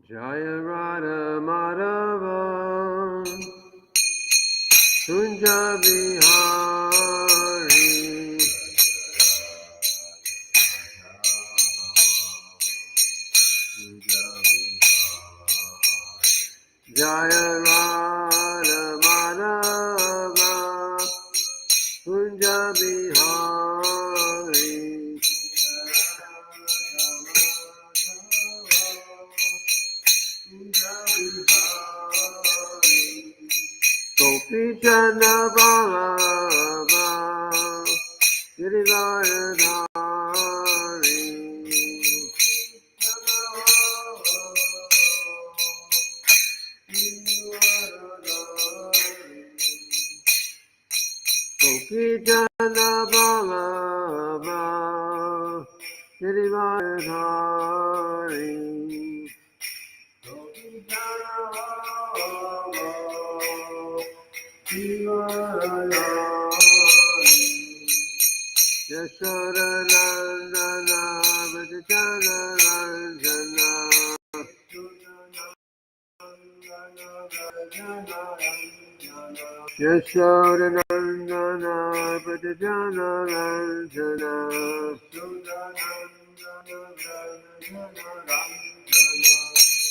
Jaya Radha Madhava Kunja Bihari Jaya Radha Madhava Kunja Bihari Gopi Jana Vallabha Giridharadhari Gopi Jana Vallabha Giridharadhari Yashoda Nandana Vajjana Ranjana Yashoda Nandana Vajjana Ranjana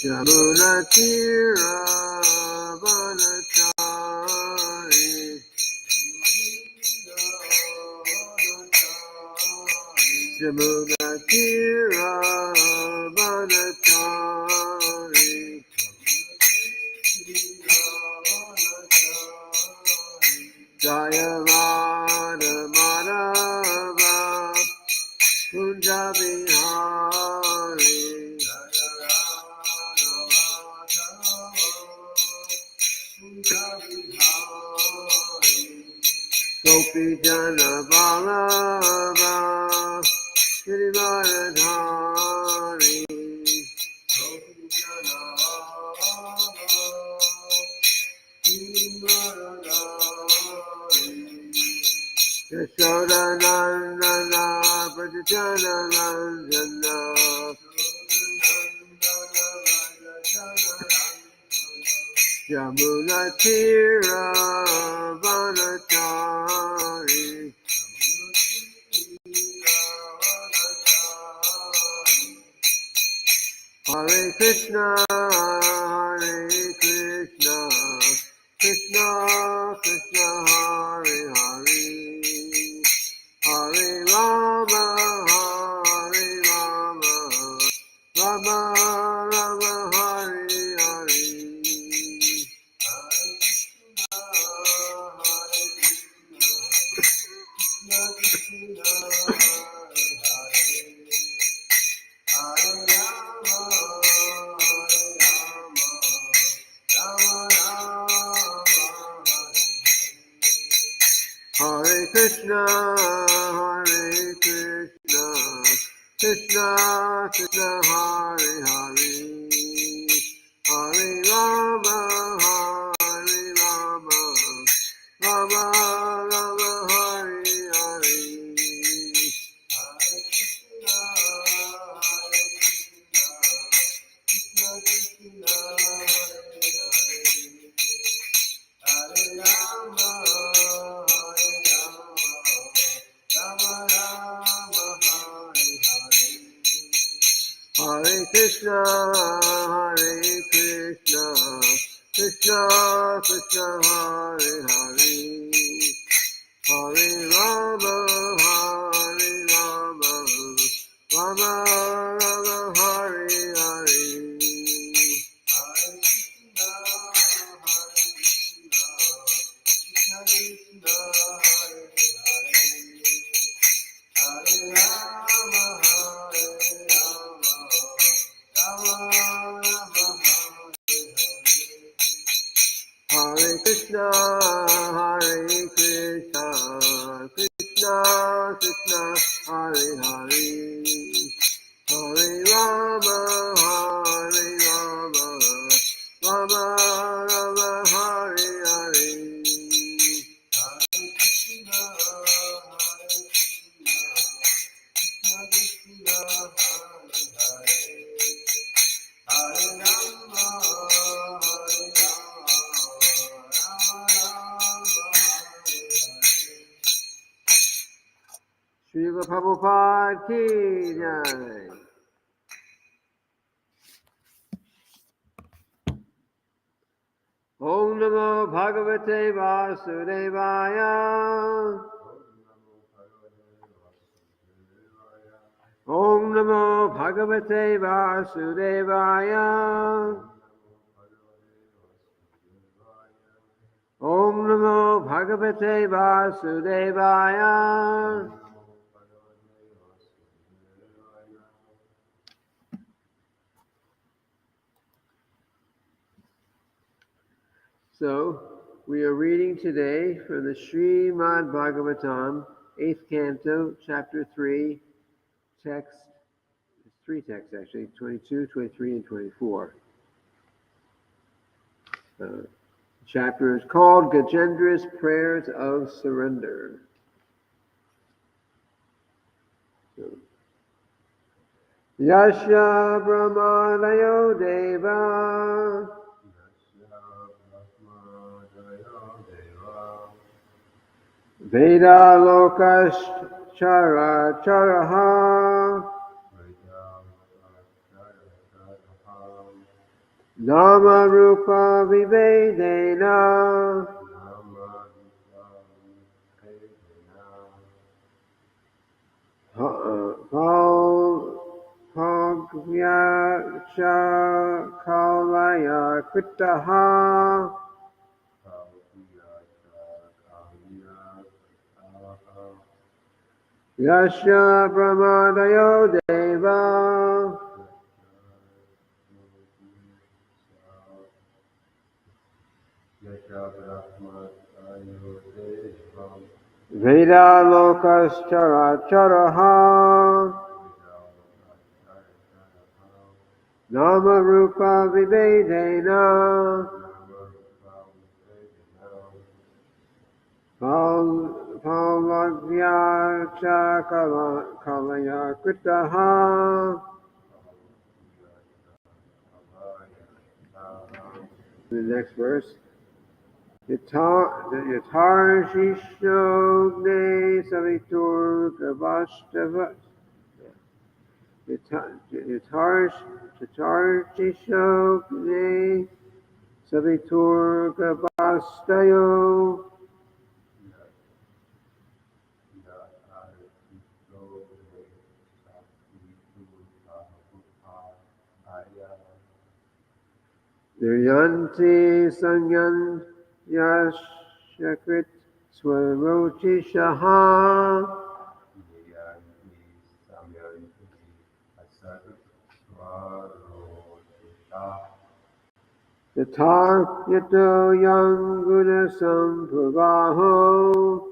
Yamuna Tira Vanachari Yamuna Tira Vanachari Jaya Radha Madhava Kunja Bihari Gopi Jana Vallabha Giridharadhari Yashoda Nandana Vajjana Ranjana Yamuna Tira Vanachari Hare Krishna, Hare Krishna, Krishna Krishna, Hare Hare, Hare Rama, Hare Rama, Rama Rama, Hare Hare. Hare Krishna, Hare Krishna, Krishna Krishna, Hare Hare, Hare Rama, Hare Rama, Rama Rama, Hare Hare. Hare Krishna, Hare Krishna, Krishna Krishna, Hare Hare, Hare Rama, Hare Rama, Rama Rama, Hare Hare. Hare Krishna, Hare Krishna, Krishna Krishna, Hare Hare, Hare Rama, Hare Rama, Rama Rama, Hare Hare. Hare Rama, Srila Prabhupada ki jai. Om Namo Bhagavate Vasudevaya. Om Namo Bhagavate Vasudevaya. Om Namo Bhagavate Vasudevaya. So, we are reading today from the Srimad-bhagavatam, 8th canto, chapter 3, text, it's 3 texts actually, 22, 23, and 24. The chapter is called Gajendra's Prayers of Surrender. So, Yasya Brahmadayo Deva Veda Lokas Chara Charaha Nama Rupa Vivedena Bhagyacha Kalaya Kritaha Yasya Brahmadayo Deva Veda Lokas Chara Charaha Nama Rupa Vivedena Bhagyacha Kalaya Kritaha. The next verse. Yatarjishogne Savitur Gavashtava. Yatarjishogne Savitur Gavastayo. Niryanti Sanyan Yashakrit Swarotishaha Tathar Yato Yanguna Sampravaho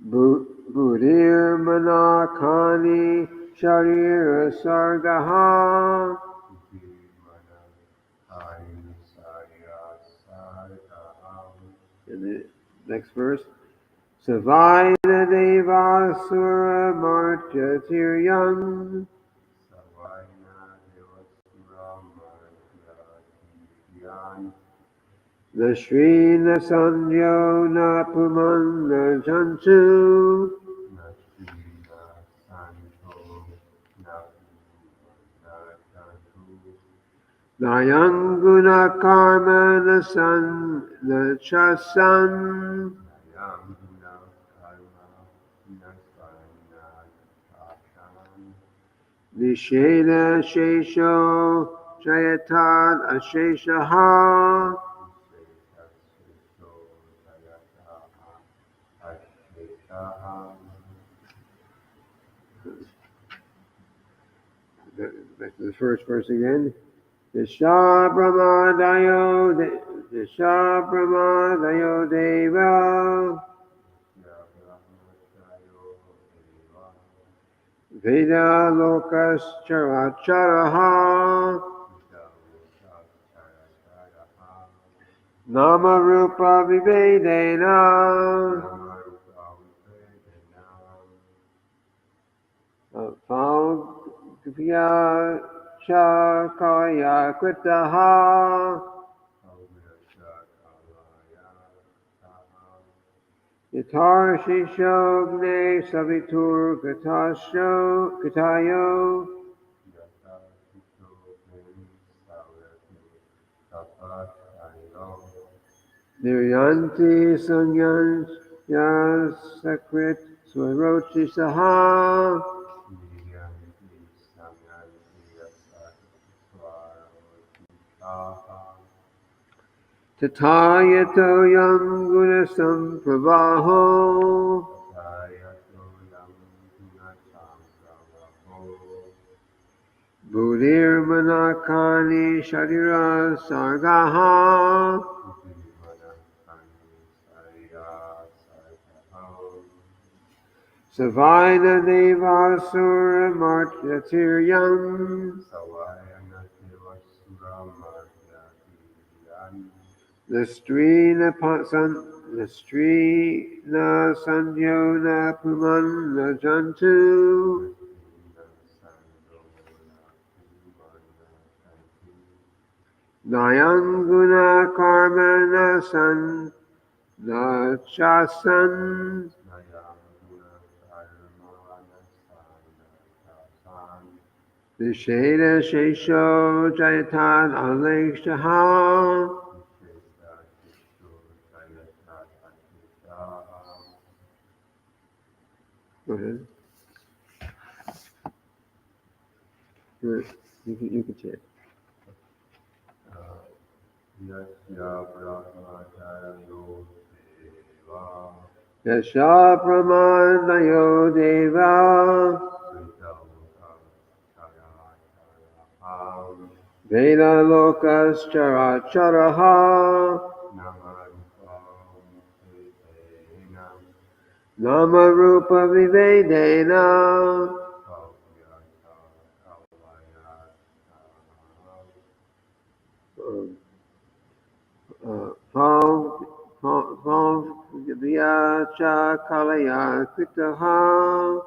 Buddhir Manakani Sharira Sargaha. In the next verse, Savaya Devasura Martya Tiryam Nashrina Sandhyo Napuman Najantu Nayanguna Karma Nasan Nachasan Nishena Shesho Jayatan Asheshaha. Back to the first verse again. Disha Brahmadayo Deva Veda Lokas Characharaha Nama Rupa Vivedena Bhagyacha Kalaya Kritaha. Yatarshi shogne savitur gatayo niryanti sanyans sakrit swarochi saha tatayato yam gunasam pravaho buddhir manakani sharira sargaha Savaina devasura martyatiryam the strina sanjona puman jantu Nayanguna karmana san nachasan Visheda Shesho Jayatan Aleshaha. Go ahead. You can say it. Yasha Pramanayo Deva Veda Lokas Characharaha Nama Rupa Vivedena Vyacha Kalaya Kritaha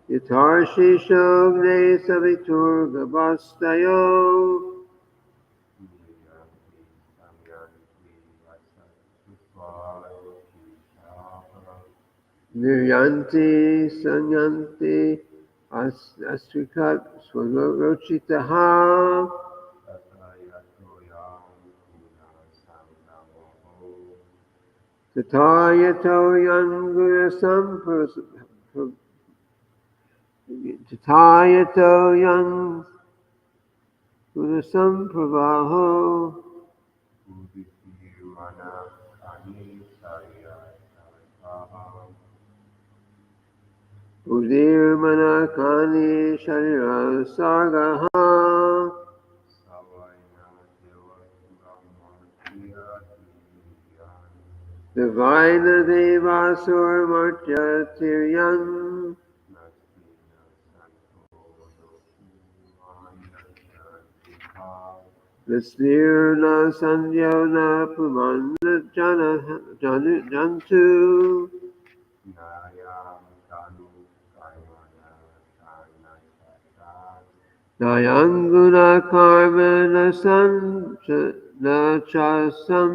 Yatarshi Shogne Savitur Gabastayo Niryanti Sanyanti Astrikat Swarochitaha Tatayato Yangura Tatayato Yangura Sampravaho Udir Manakani Sharira Sargaha Divina Devasur Martya Tiryam Visvirna Sanjona Pumana Jantu Nayanguna Karmana Nachasam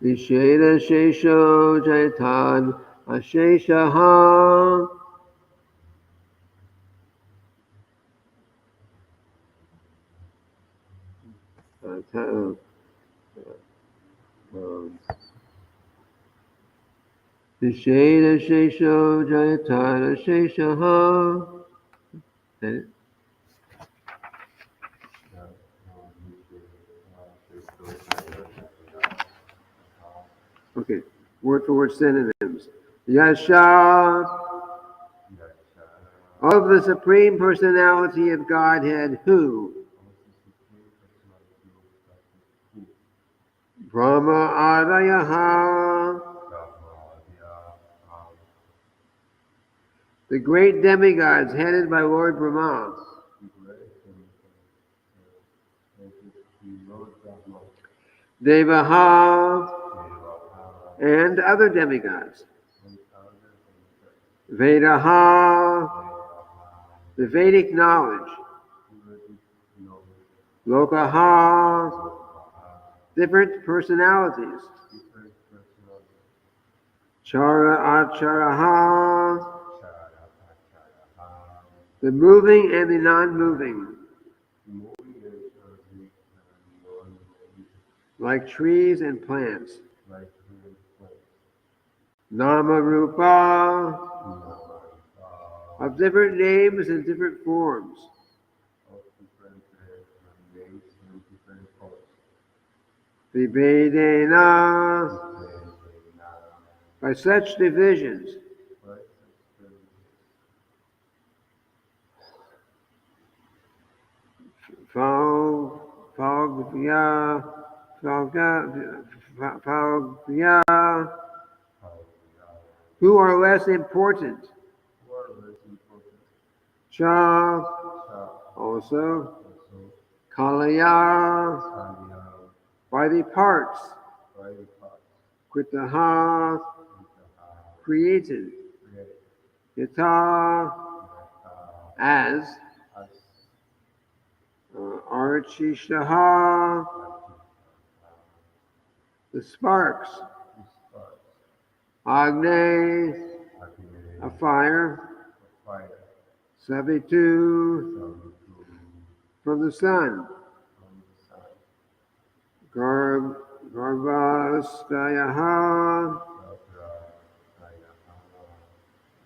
Visheda Shesho Jaitan Asheshaha Visheda Shesho Jaitan Asheshaha Okay, word for word synonyms. Yasha, of the Supreme Personality of Godhead, who? Brahma Adayaha, the great demigods headed by Lord Brahma. Devaha, and other demigods. Vedaha, the Vedic knowledge. Lokaha, different personalities. Chara acharaha, the moving and the non-moving, like trees and plants. Nama rupa, of different names and different forms. Vibhedena, by such divisions. Phagya, who are less important. Cha, also. Kalaya, by the parts. Kritaha, created. Yata, as. Archishaha, the sparks. Agne, a fire. Savitu, from the sun. Garbhastayaha,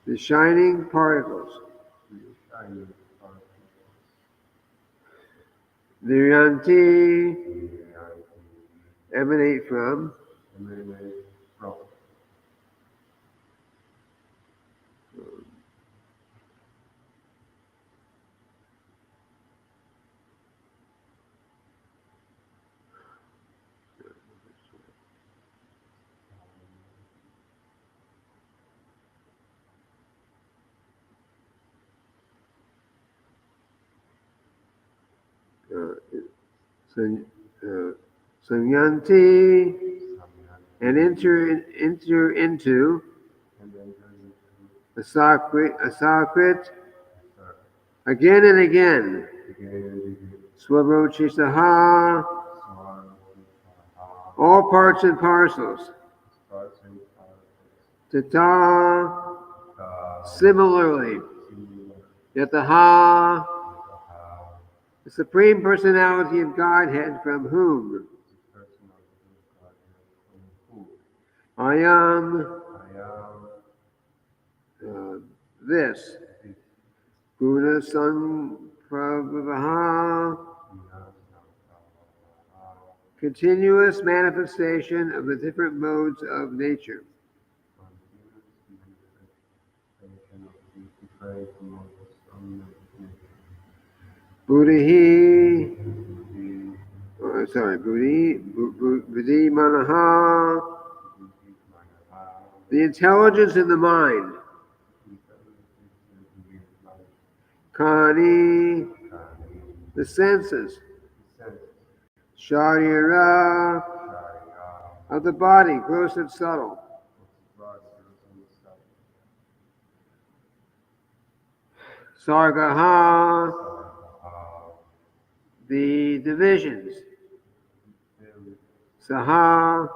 the shining particles. Niryanti, emanate from. Samyanti, and enter into a sakrit again and again. Swabrochisaha, all parts and parcels. Tata, similarly. Yataha, the Supreme Personality of Godhead, from whom I am this. Guna Samprabhavaha, continuous manifestation of the different modes of nature. Buddhi, Buddhi Manaha, the intelligence in the mind. Kani, the senses. Sharira, of the body, gross and subtle. Sargaha, the divisions. Saha,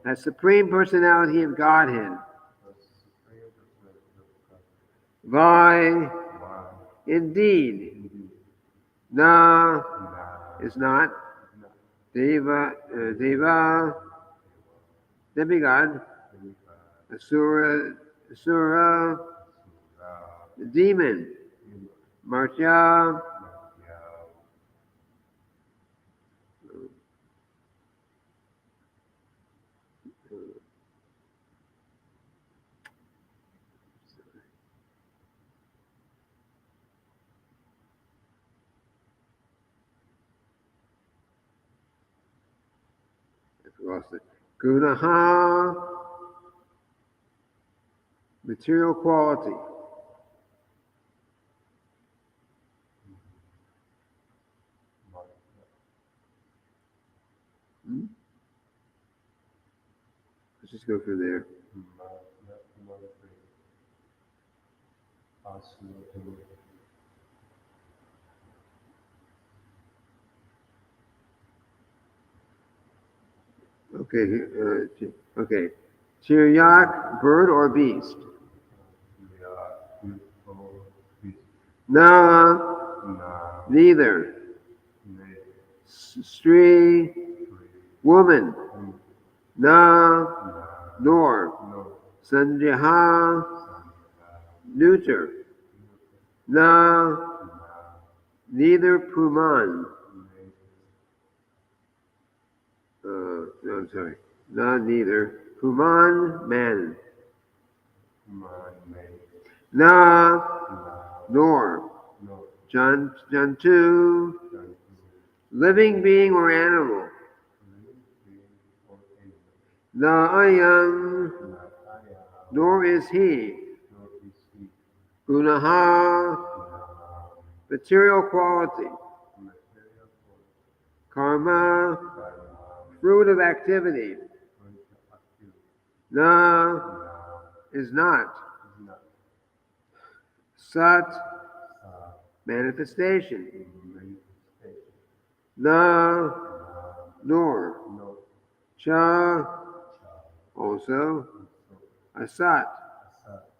that Supreme Personality of Godhead. Vai, indeed. Na, is not. Deva, demigod. Asura, the demon. Martya, lost it. Gunaha, material quality. Let's just go through there. Okay. Tiryak, bird or beast? Na, neither. Stree, woman. Na, nor. Sanjaha, neuter. Na, neither. Puman. No, I'm sorry. Na, neither. Puman, man. Na, nor. Jantu, living being or animal. Na ayam, nor is he. Gunaha, material quality. Karma, fruit of activity. Na, is not. Sat, manifestation. Na, nor. Cha, also. Asat,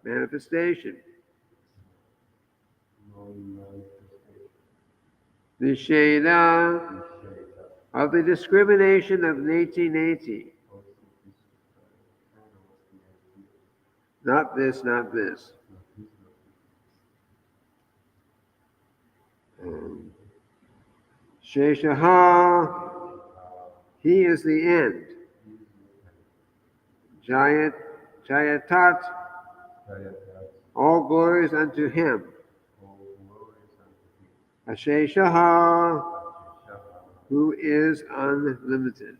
manifestation. Nisheda, of the discrimination of neti. Not this, not this. Sheshaha, he is the end. Jayatat, all glories unto him. Asheshaha, who is unlimited.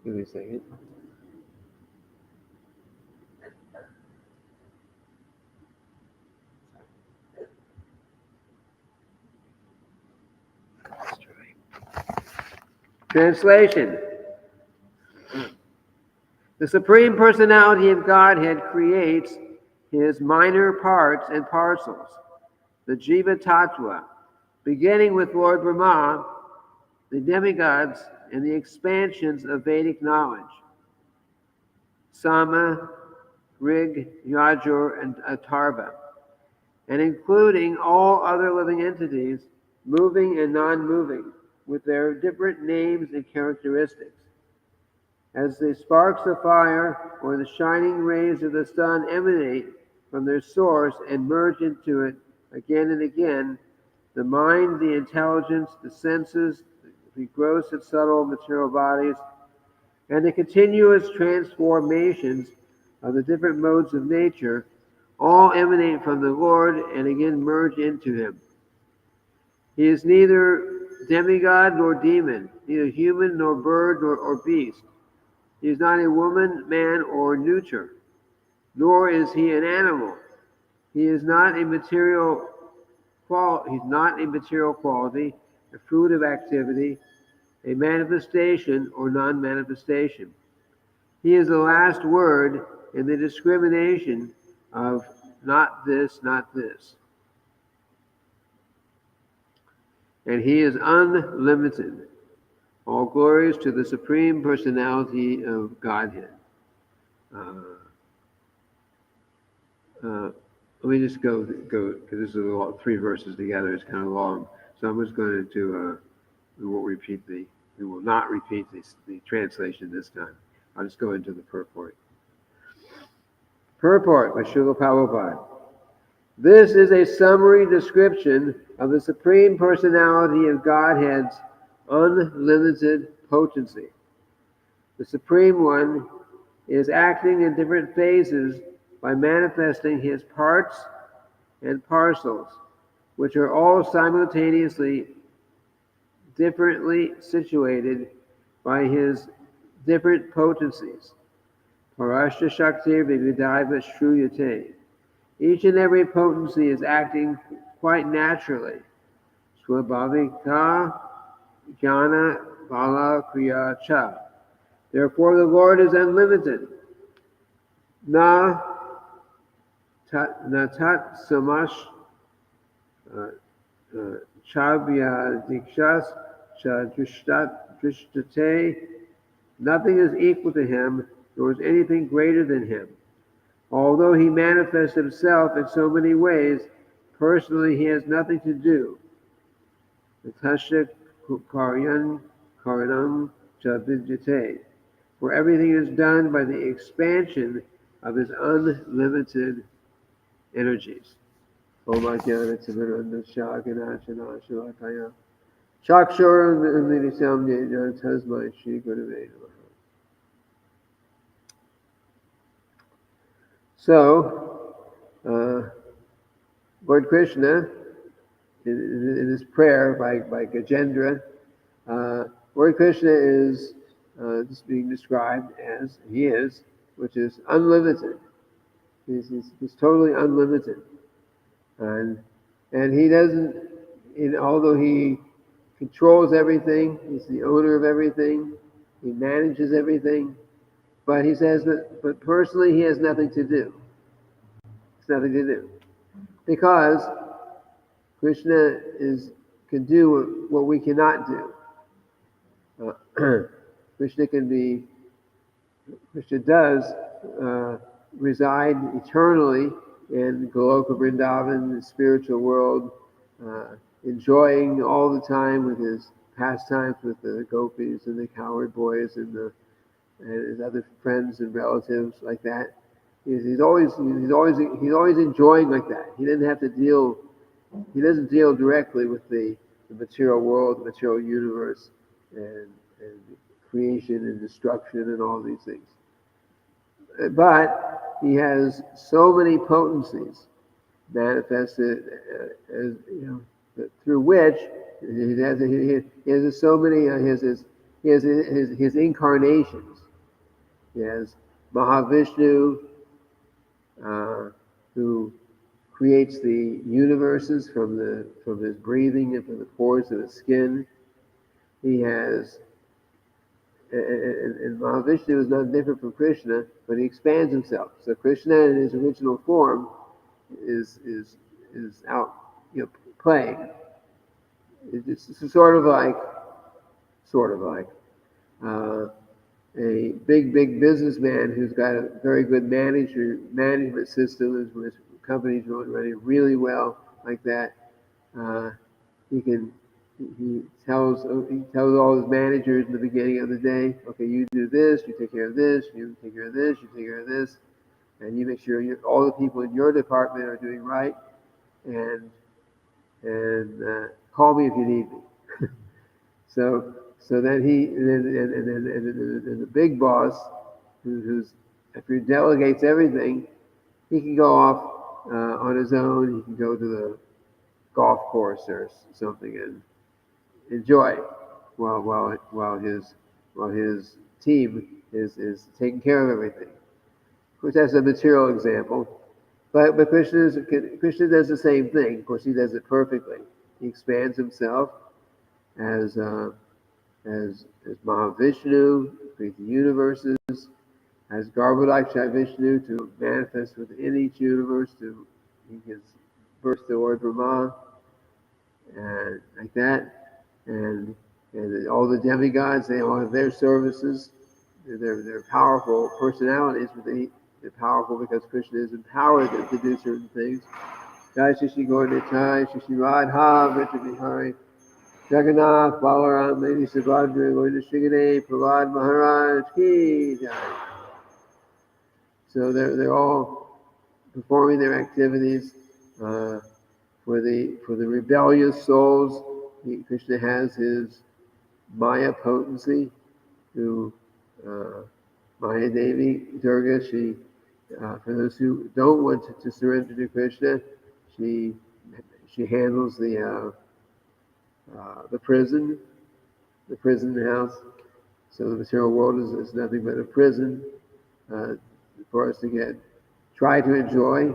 Give me a second. Translation. The Supreme Personality of Godhead creates his minor parts and parcels, the Jiva Tattva, beginning with Lord Brahma, the demigods, and the expansions of Vedic knowledge, Sama, Rig, Yajur, and Atharva, and including all other living entities, moving and non-moving, with their different names and characteristics. As the sparks of fire or the shining rays of the sun emanate from their source and merge into it again and again, the mind, the intelligence, the senses, the gross and subtle material bodies, and the continuous transformations of the different modes of nature all emanate from the Lord and again merge into him. He is neither demigod nor demon, neither human nor bird nor beast. He is not a woman, man, or neuter, nor is he an animal. He is not a material quality, a fruit of activity, a manifestation or non-manifestation. He is the last word in the discrimination of not this, not this. And he is unlimited. All glories to the Supreme Personality of Godhead. Let me just go because this is three verses together. It's kind of long, so I'm just going to we will not repeat the translation this time. I'll just go into the purport. Purport by Srila Prabhupada. This is a summary description of the Supreme Personality of Godhead's unlimited potency. The Supreme One is acting in different phases by manifesting his parts and parcels, which are all simultaneously differently situated by his different potencies. Parashta Shaktir Vividaiva Shruyate. Each and every potency is acting quite naturally. Swabhavika Jnana Bala Kriya Cha. Therefore, the Lord is unlimited. Na tat samash chabya dikshas cha drishtate. Nothing is equal to him, nor is anything greater than him. Although he manifests himself in so many ways, personally he has nothing to do. Natasha karanam chavidyate. For everything is done by the expansion of his unlimited energies. Om Ajnana Timiranda Shaganachana Shalakaya Chakshur Nirisam Jnana Tasmai Shri Gurave Namaha. So, Lord Krishna, in his prayer by Gajendra, Lord Krishna is just being described as he is, which is unlimited. He's totally unlimited, and he doesn't. Although he controls everything, he's the owner of everything, he manages everything, but he says that. But personally, he has nothing to do. It's nothing to do because Krishna can do what we cannot do. Krishna does reside eternally in Goloka Vrindavan, the spiritual world, enjoying all the time with his pastimes with the gopis and the cowherd boys and his other friends and relatives like that. He's always enjoying like that. He doesn't have to deal. He doesn't deal directly with the material world, the material universe, and creation and destruction and all these things. But he has so many potencies manifested as through which he has so many he has his incarnations. He has Mahavishnu, who creates the universes from his breathing and from the pores of his skin. He has, and Mahavishnu is not different from Krishna, but he expands himself. So Krishna in his original form is out, playing. It's sort of like a big businessman who's got a very good management system, his company's running really well like that. He tells all his managers in the beginning of the day, okay, you do this, you take care of this, you take care of this, you take care of this, and you make sure all the people in your department are doing right, and call me if you need me. So then and the big boss, who's after he delegates everything, he can go off on his own. He can go to the golf course or something and enjoy while his team is taking care of everything. Of course, that's a material example, but Krishna does the same thing. Of course, he does it perfectly. He expands himself as Mahavishnu, create the universes, as Garbhodakshai Vishnu to manifest within each universe. He gives birth to Lord Brahma, and like that, and all the demigods, they all have their services. They're powerful personalities, but they're powerful because Krishna has empowered them to do certain things. Jai Shri Gaura Shri Radha Vrita Vihari Jagannath, Balaram, Lady Subhadra, Lord Shigane, Prahlad Maharaj Ki Jai. So they're all performing their activities for the rebellious souls. Krishna has his Maya potency, who Maya Devi Durga. She, for those who don't want to surrender to Krishna, she handles the prison house. So the material world is nothing but a prison for us to try to enjoy.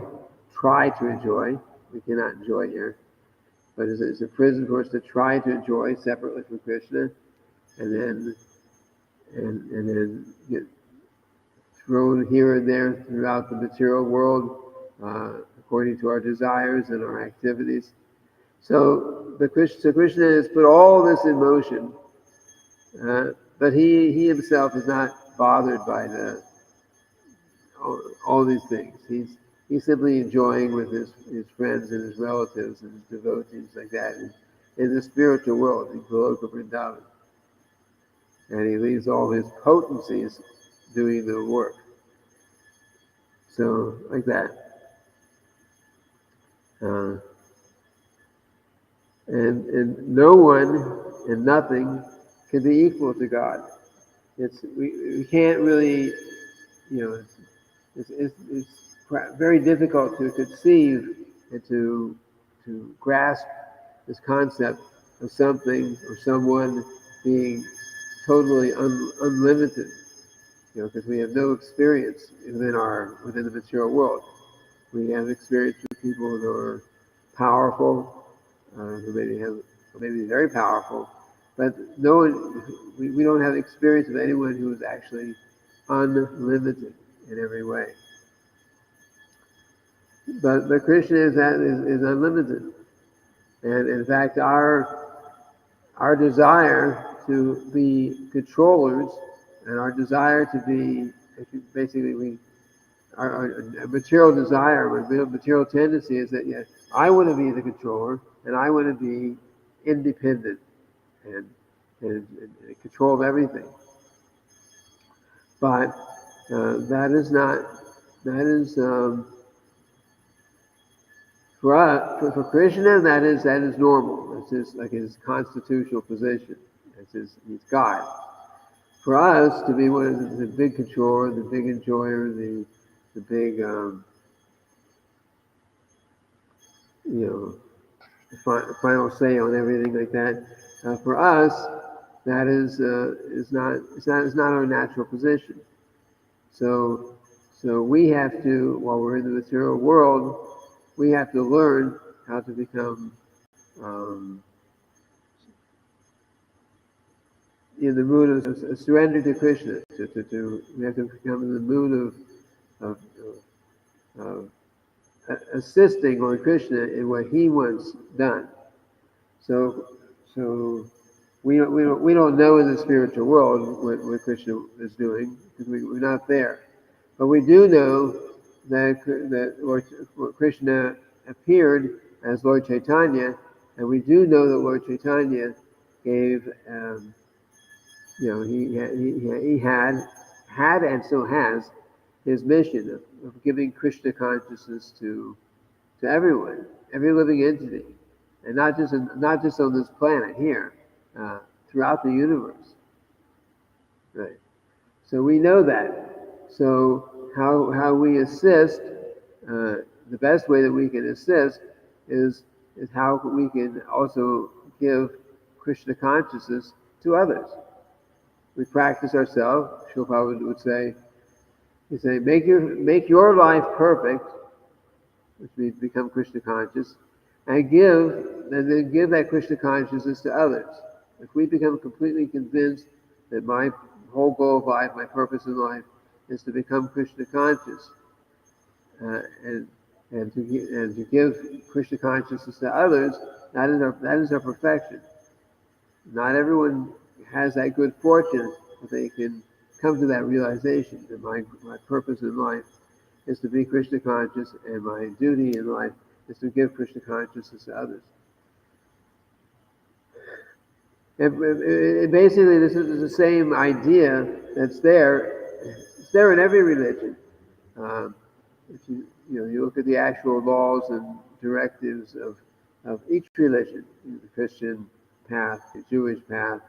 We cannot enjoy here, but it's a prison for us to try to enjoy separately from Krishna, and and then get thrown here and there throughout the material world according to our desires and our activities. So Krishna has put all this in motion, but he himself is not bothered by all these things. He's simply enjoying with his friends and his relatives and his devotees like that in the spiritual world, in Goloka Vrindavan. And he leaves all his potencies doing the work. So, like that. And no one and nothing can be equal to God. We can't really, it's very difficult to conceive and to grasp this concept of something or someone being totally unlimited, because we have no experience within the material world. We have experience with people who are powerful, who maybe very powerful, but no one, we don't have experience of anyone who is actually unlimited in every way. But Krishna is unlimited, and in fact, our desire to be controllers and our desire to be basically our material desire, our material tendency is that I want to be the controller and I want to be independent and control of everything. But that is for Krishna, that is normal. It's his constitutional position. He's God. For us to be one of the big controller, the big enjoyer, the big final say on everything like that. For us, that is not our natural position. So we have to, while we're in the material world, we have to learn how to become in the mood of surrender to Krishna. We have to become in the mood of assisting Lord Krishna in what he wants done. So we don't know in the spiritual world what Krishna is doing because we're not there. But we do know that Lord Krishna appeared as Lord Chaitanya, and we do know that Lord Chaitanya gave, he had and still has his mission of giving Krishna consciousness to everyone, every living entity, and not just on this planet here, throughout the universe. Right. So we know that. So how we assist, the best way that we can assist is how we can also give Krishna consciousness to others. We practice ourselves. Srila Prabhupada would say, make your life perfect, which means become Krishna conscious, and then give that Krishna consciousness to others. If we become completely convinced that my whole goal of life, my purpose in life, is to become Krishna conscious, and to give Krishna consciousness to others, that is our perfection. Not everyone has that good fortune that they can come to that realization that my purpose in life is to be Krishna conscious, and my duty in life is to give Krishna consciousness to others. And basically, this is the same idea that's there. It's there in every religion. If you look at the actual laws and directives of each religion, the Christian path, the Jewish path,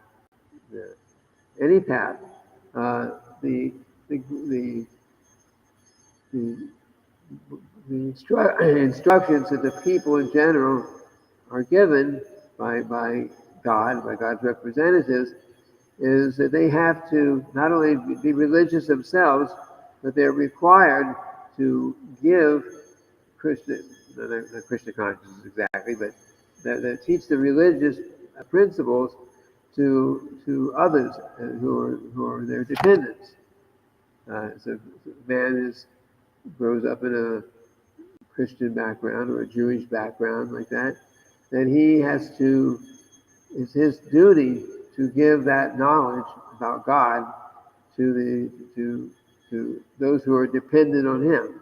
any path, the instructions that the people in general are given by God's representatives, is that they have to not only be religious themselves, but they're required to give Krishna, not Krishna consciousness exactly, but that teach the religious principles to others who are their dependents. So if a man grows up in a Christian background or a Jewish background like that, then it's his duty to give that knowledge about God to those who are dependent on him,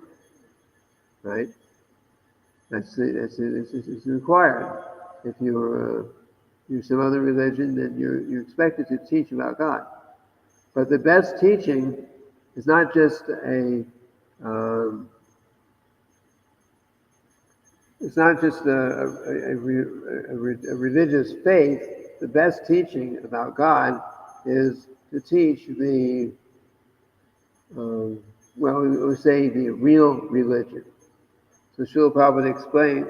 right? It's required. If you're some other religion, then you're expected to teach about God. But the best teaching is not just a religious faith. The best teaching about God is to teach the we say the real religion. So Srila Prabhupada explained,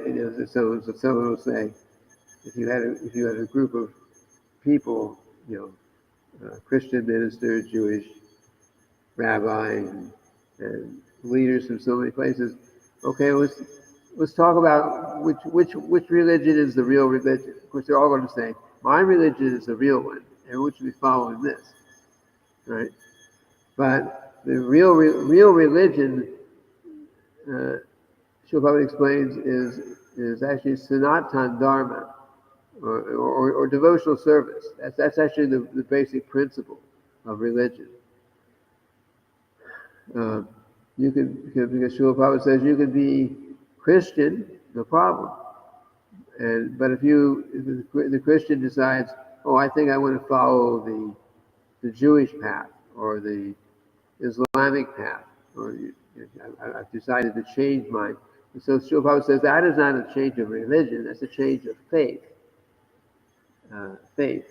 someone will say, if you had a group of people, Christian ministers, Jewish rabbi, and leaders from so many places, okay, let's talk about which religion is the real religion. Of course, they're all going to say, my religion is the real one, and we should be following this, right? But the real religion, Srila Prabhupada explains, is actually Sanatan Dharma, or devotional service. That's actually the basic principle of religion. Because Srila Prabhupada says you can be Christian, no problem. But if the Christian decides, oh, I think I want to follow the Jewish path or the Islamic path, or I've decided to change mine. And so Srila Prabhupada says that is not a change of religion, that's a change of faith. Faith.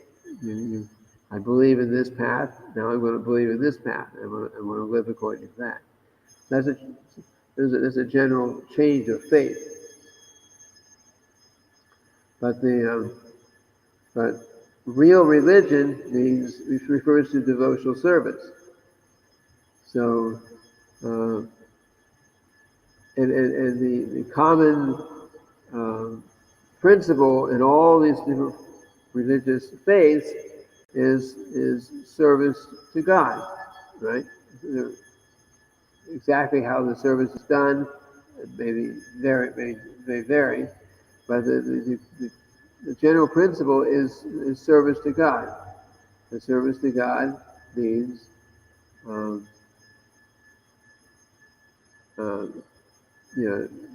I believe in this path, now I'm going to believe in this path. I'm going to live according to that. That's a general change of faith. But real religion refers to devotional service. So, and the common principle in all these different religious faiths is service to God, right? Exactly how the service is done may vary, but the general principle is service to God. The service to God means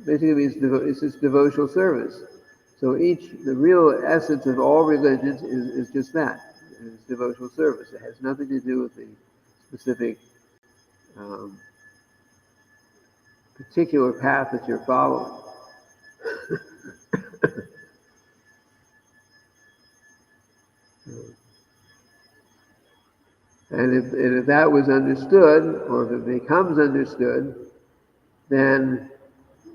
basically means it's just devotional service. So the real essence of all religions is just that. It's devotional service. It has nothing to do with the specific particular path that you're following. And if that was understood, or if it becomes understood, then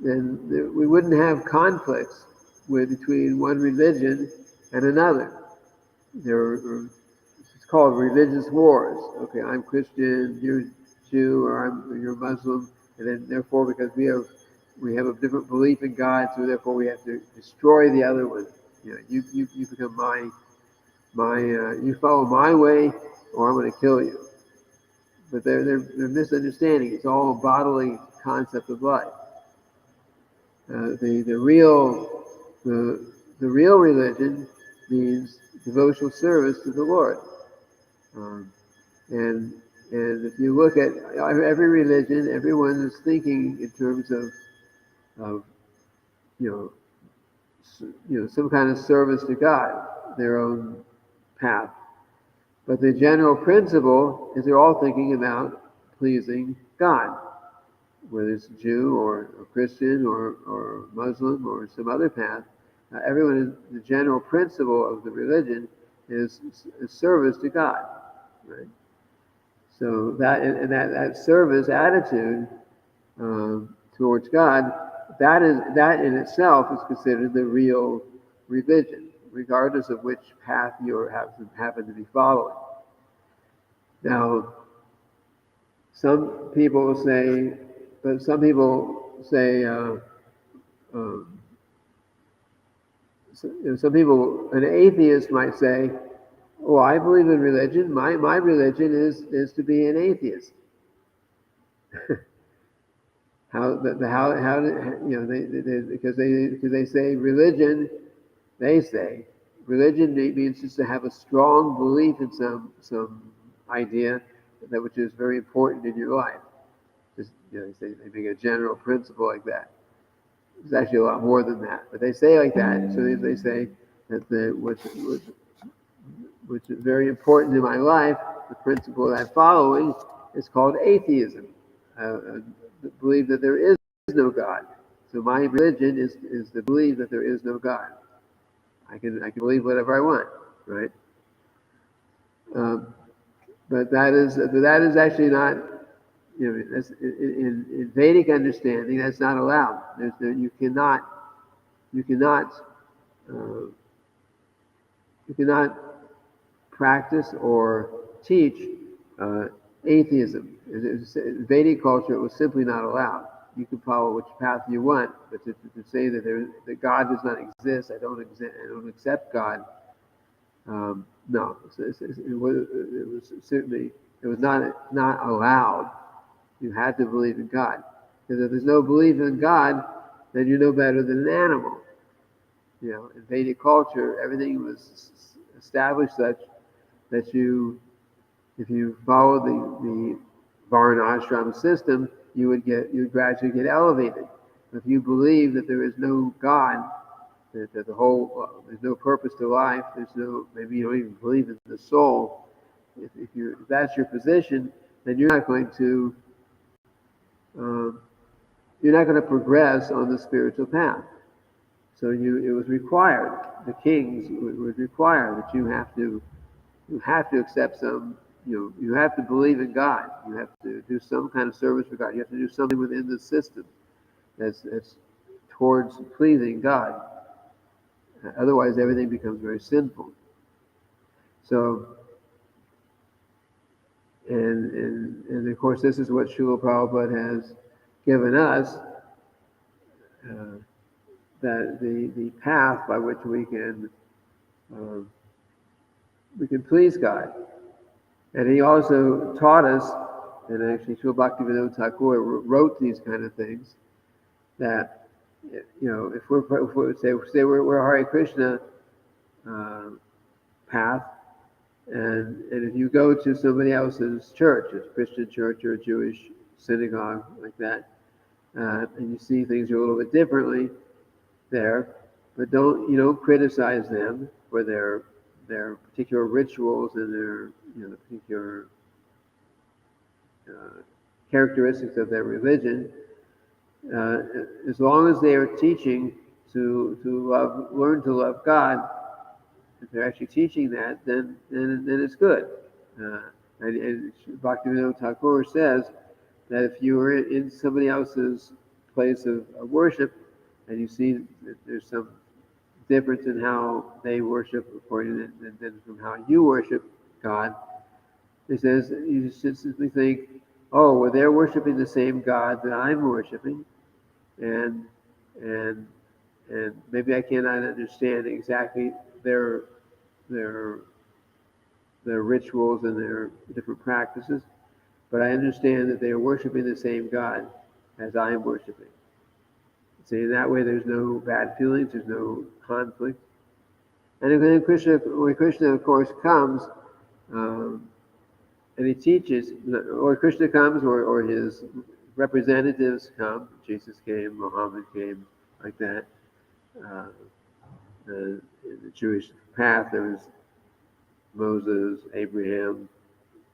we wouldn't have conflicts between one religion and another. It's called religious wars. Okay, I'm Christian, you're Jew, or you're Muslim, and then therefore because we have a different belief in God, so therefore we have to destroy the other one. You become you follow my way, or I'm going to kill you. But they're misunderstanding. It's all a bodily concept of life. The real religion means devotional service to the Lord. And if you look at every religion, everyone is thinking in terms of some kind of service to God, their own path. But the general principle is they're all thinking about pleasing God, whether it's Jew or Christian or Muslim or some other path. The general principle of the religion is service to God, right? So that service attitude towards God, that in itself is considered the real religion, regardless of which path you happen to be following. Now, some people say, some people, an atheist might say, Well, I believe in religion. My religion is to be an atheist. How because they say religion. They say religion means just to have a strong belief in some idea that which is very important in your life. Just they make a general principle like that. It's actually a lot more than that, but they say like that. So they say that which is very important in my life, the principle that I'm following is called atheism. Believe that there is no God. So my religion is to believe that there is no God. I can believe whatever I want, right? Um, but that is actually not, that's, in Vedic understanding, that's not allowed. You cannot uh, you cannot practice or teach uh, atheism. In Vedic culture, it was simply not allowed. You can follow which path you want, but to say that God does not exist, I don't accept God. No, it was certainly not allowed. You had to believe in God, because if there's no belief in God, then you're no better than an animal. In Vedic culture, everything was established such that if you follow the Varna ashram system, you would gradually get elevated. If you believe that there is no God, that there's no purpose to life, maybe you don't even believe in the soul. If that's your position, then um, you're not going to progress on the spiritual path. So it was required. The kings would require that you have to accept you have to believe in God. You have to do some kind of service for God. You have to do something within the system that's towards pleasing God. Otherwise, everything becomes very sinful. So, and of course, this is what Srila Prabhupada has given us, that the path by which um, we can please God. And he also taught us, and actually Srila Bhaktivinoda Thakur wrote these kind of things, that if we're Hare Krishna path, and if you go to somebody else's church, a Christian church or a Jewish synagogue like that, and you see things a little bit differently there, but you don't criticize them for their particular rituals and their particular characteristics of their religion. As long as they are teaching to learn to love God, if they're actually teaching that, then it's good. And Bhaktivinoda Thakur says that if you are in somebody else's place of worship and you see that there's some difference in how they worship according than from how you worship God, he says you should simply think, oh, well, they're worshiping the same God that I'm worshiping, and and maybe I cannot understand exactly their their their rituals and their different practices, but I understand that they are worshiping the same God as I am worshiping. See, in that way, there's no bad feelings, there's no conflict. And then when Krishna, of course, comes, and he teaches, or Krishna comes, or his representatives come. Jesus came, Muhammad came, like that. Uh, in the Jewish path, there was Moses, Abraham.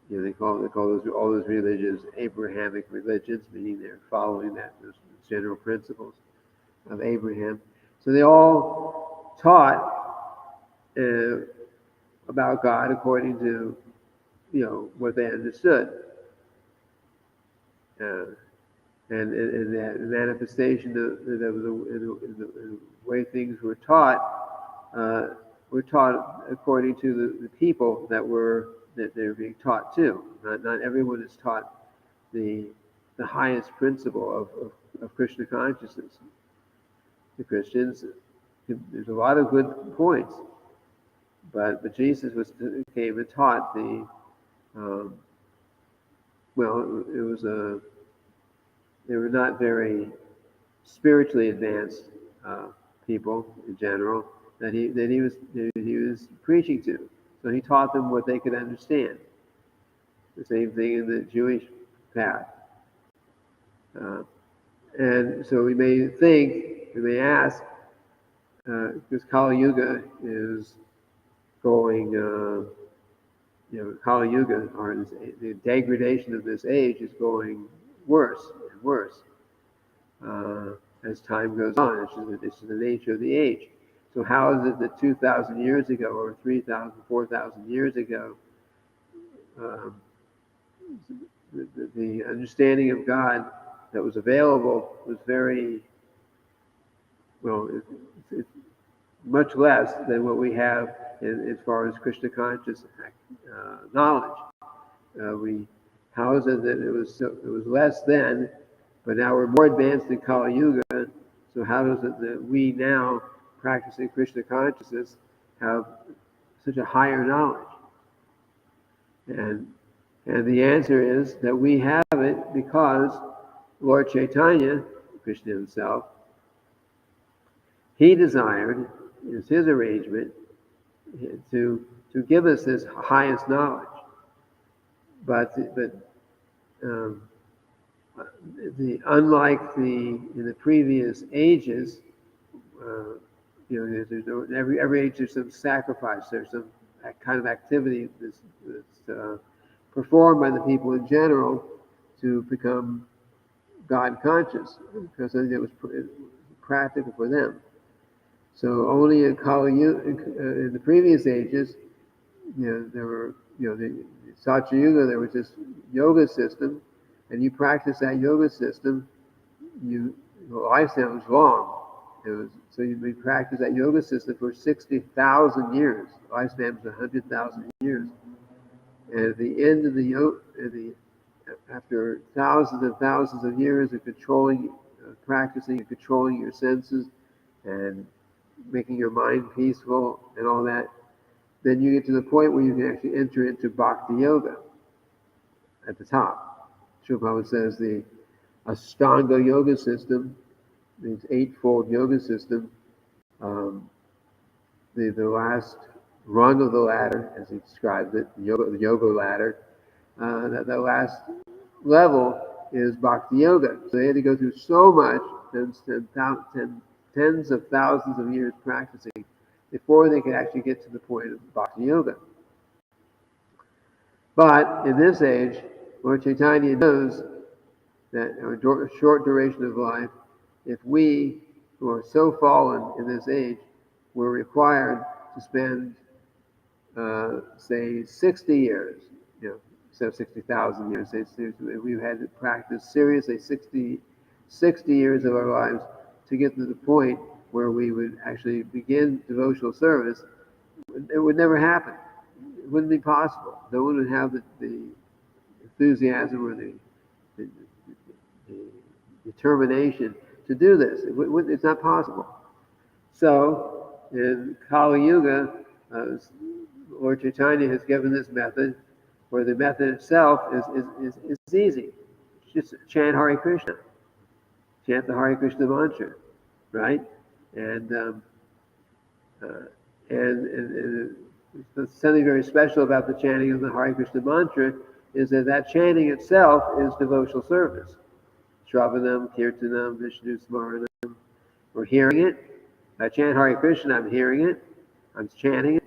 They call all those religions Abrahamic religions, meaning they're following those general principles of Abraham. So they all taught about God according to what they understood, and that manifestation of the way things were taught according to the people that they're being taught to. Not everyone is taught the highest principle of Krishna consciousness. The Christians, there's a lot of good points, But Jesus came and taught the it was they were not very spiritually advanced people in general that he was preaching to. So he taught them what they could understand. The same thing in the Jewish path. And so we may ask, because Kali Yuga is going, Kali Yuga, or the degradation of this age is going worse and worse as time goes on. It's just the nature of the age. So how is it that 2,000 years ago, or 3,000, 4,000 years ago, the understanding of God that was available was very, it's much less than what we have as far as Krishna conscious knowledge. How is it that it was less then, but now we're more advanced in Kali Yuga? So how is it that we now, practicing Krishna consciousness, have such a higher knowledge? And the answer is that we have it because Lord Chaitanya, Krishna himself, he desired, it's his arrangement, to give us this highest knowledge. But unlike in the previous ages, every age there's some sacrifice, there's some kind of activity that's performed by the people in general to become God conscious, because it was practical for them. So only in Kali Yuga, in the previous ages, there were, the Satya Yuga, there was this yoga system, and you practice that yoga system, the lifespan was long. So you practice that yoga system for 60,000 years. The lifespan was 100,000 years. And at the end of the yoga, after thousands and thousands of years of practicing and controlling your senses and making your mind peaceful and all that, then you get to the point where you can actually enter into Bhakti Yoga at the top. Srila Prabhupada says the Ashtanga Yoga system, the eightfold yoga system, the last rung of the ladder, as he describes it, the yoga ladder, that last level is Bhakti Yoga. So they had to go through so much, tens of thousands of years practicing before they could actually get to the point of Bhakti Yoga. But in this age, Lord Chaitanya knows that in a short duration of life, if we who are so fallen in this age were required to spend, say, 60 years, instead of 60,000 years, we had to practice seriously 60 years of our lives to get to the point where we would actually begin devotional service. It would never happen. It wouldn't be possible. No one would have the enthusiasm or the determination to do this. It's not possible. So in Kali Yuga, Lord Chaitanya has given this method, where the method itself is easy. Just chant Hare Krishna. Chant the Hare Krishna mantra, right? And something very special about the chanting of the Hare Krishna mantra is that chanting itself is devotional service. Shravanam, Kirtanam, Vishnu Smaranam. We're hearing it. I chant Hare Krishna, I'm hearing it, I'm chanting it,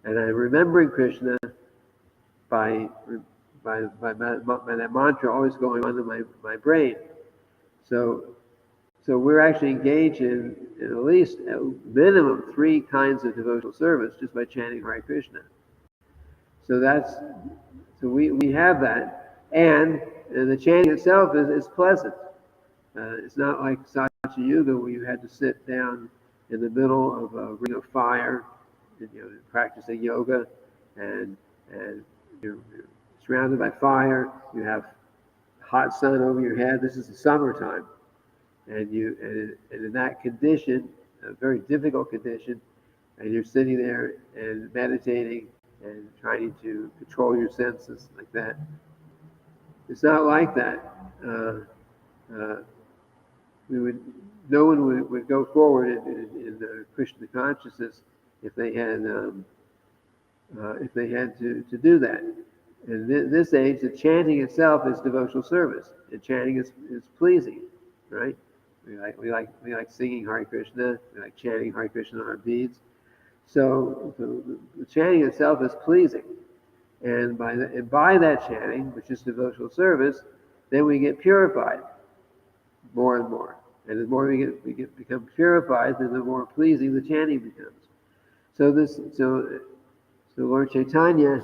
and I'm remembering Krishna by that mantra always going on in my brain. So we're actually engaged in at least a minimum 3 kinds of devotional service just by chanting Hare Krishna. So we have that, and the chanting itself is pleasant. It's not like Satya Yuga where you had to sit down in the middle of a ring of fire, practicing yoga, and you're surrounded by fire. You have hot sun over your head. This is the summertime, and in that condition, a very difficult condition, and you're sitting there and meditating and trying to control your senses like that. It's not like that. Uh, we would, no one would go forward in Krishna consciousness if they had to do that. In this age, the chanting itself is devotional service, and chanting is pleasing, right? We like singing Hare Krishna. We like chanting Hare Krishna on our beads. So the chanting itself is pleasing, and by that chanting, which is devotional service, then we get purified more and more. And the more we become purified, then the more pleasing the chanting becomes. So Lord Chaitanya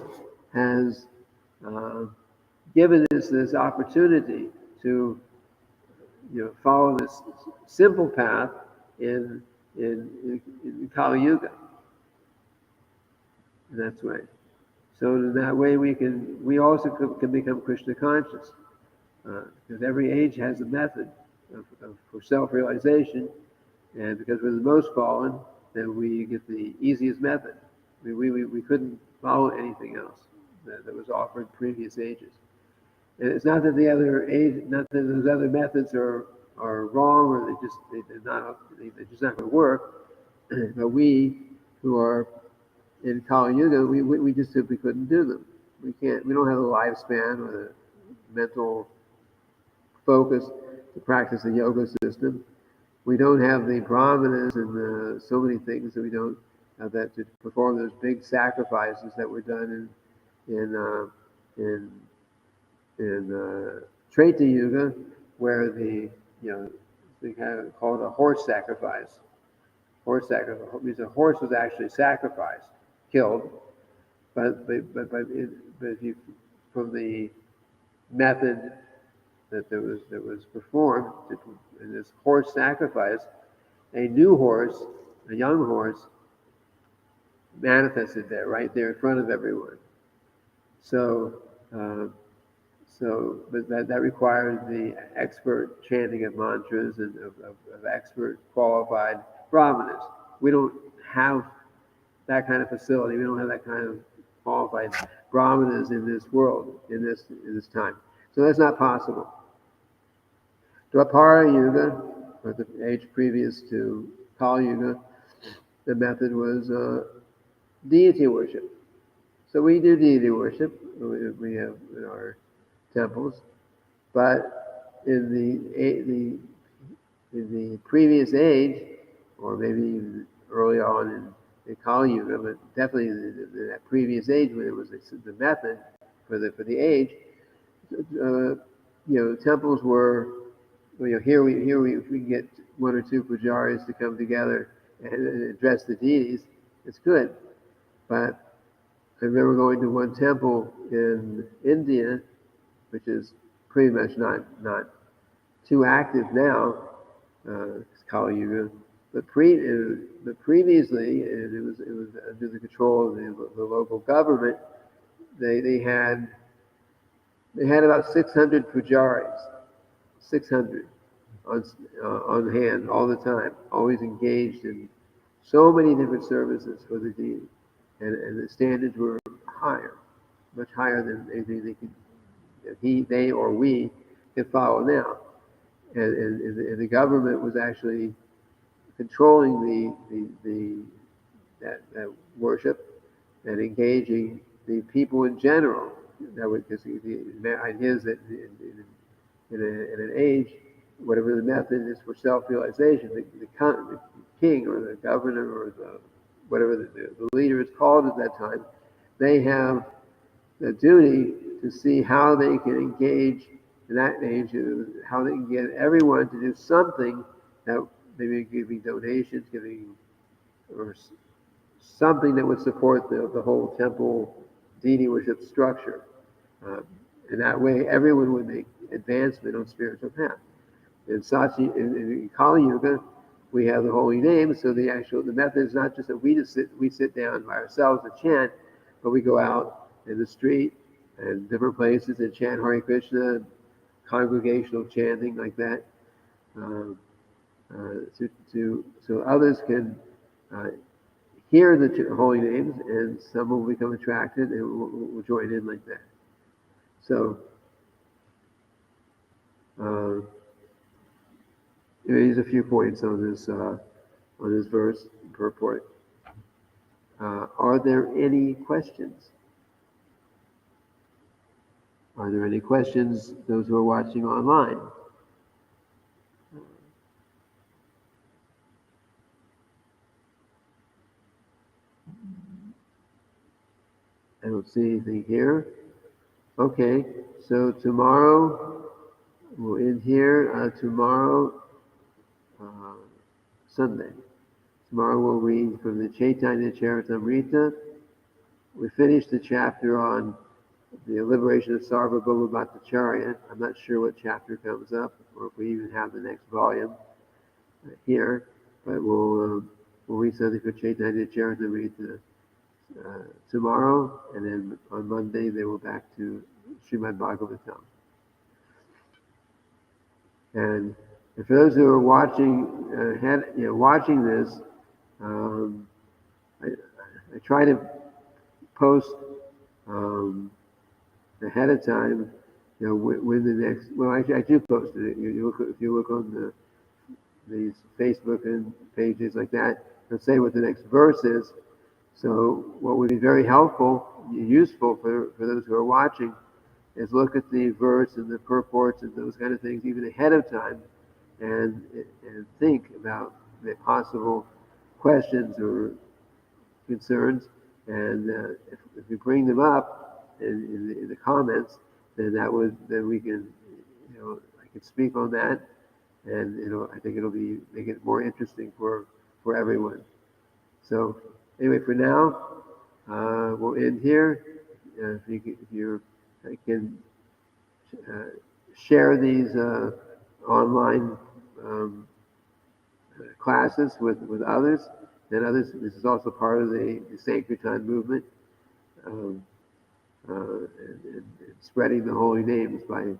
has given us this opportunity to follow this simple path in Kali Yuga. And that's way. So in that way we also can become Krishna conscious, because every age has a method for self-realization, and because we're the most fallen, then we get the easiest method. We couldn't follow anything else that was offered in previous ages. And it's not that those other methods are wrong, or they're just not going to work. But we who are in Kali Yuga, we just simply couldn't do them. We don't have the lifespan or the mental focus to practice the yoga system. We don't have the brahmanas and so many things that we don't have that to perform those big sacrifices that were done in Treta Yuga, where they kind of call it a horse sacrifice. Horse sacrifice means a horse was actually sacrificed, killed, but if you, from the method that was performed in this horse sacrifice, a new horse, a young horse, manifested there, right there in front of everyone. But that requires the expert chanting of mantras and of expert qualified brahmanas. We don't have that kind of facility. We don't have that kind of qualified brahmanas in this world, in this time. So that's not possible. Dwapara Yuga, or the age previous to Kali Yuga, the method was deity worship. So we do deity worship. We have in our temples, but in the previous age, or maybe even early on in Kali Yuga, but definitely in that previous age when it was the method for the age, temples were. Here we can get one or two pujaris to come together and address the deities. It's good, but I remember going to one temple in India, which is pretty much not too active now. It's Kali Yuga, but previously, and it was under the control of the local government. They had about 600 pujaris, 600 on hand all the time, always engaged in so many different services for the deity, and the standards were higher, much higher than anything they or we can follow now. And the government was actually controlling that worship and engaging the people in general. That would, because the idea is that in an age, whatever the method is for self-realization, the king or the governor or whatever the leader is called at that time, they have the duty to see how they can engage in that age, how they can get everyone to do something, that maybe giving donations, or something that would support the whole temple deity worship structure. And that way, everyone would make advancement on spiritual path. In Kali Yuga, we have the holy name, so the method is not just that we sit down by ourselves and chant, but we go out in the street and different places and chant Hare Krishna, congregational chanting like that, so others can hear the holy names, and some will become attracted and will join in like that. So, here's a few points on this verse purport. Are there any questions? Are there any questions, those who are watching online? I don't see anything here. Okay, so tomorrow, we'll end here. Tomorrow, Sunday. Tomorrow we'll read from the Chaitanya Charitamrita. We finished the chapter on the liberation of Sarvabhauma Bhattacharya. I'm not sure what chapter comes up, or if we even have the next volume here, but we'll read something for Chaitanya Charitamrita tomorrow, and then on Monday they will back to Srimad-bhagavatam. And for those who are watching, watching this, I try to post ahead of time, when the next. Well, I do post it. If you look on these Facebook and pages like that, they'll say what the next verse is. So what would be very helpful, useful for those who are watching, is look at the verse and the purports and those kind of things even ahead of time, and think about the possible questions or concerns, and if we bring them up in the comments, then we can, I can speak on that, and I think it'll make it more interesting for everyone. So anyway, for now, we'll end here. I can share these online classes with others. And others, this is also part of the Sankirtan movement, and spreading the holy names by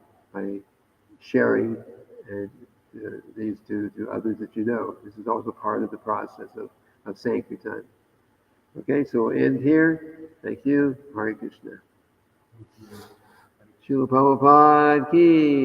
sharing these to others that you know. This is also part of the process of Sankirtan. Okay, so we'll end here. Thank you. Hare Krishna. Srila Prabhupada ki.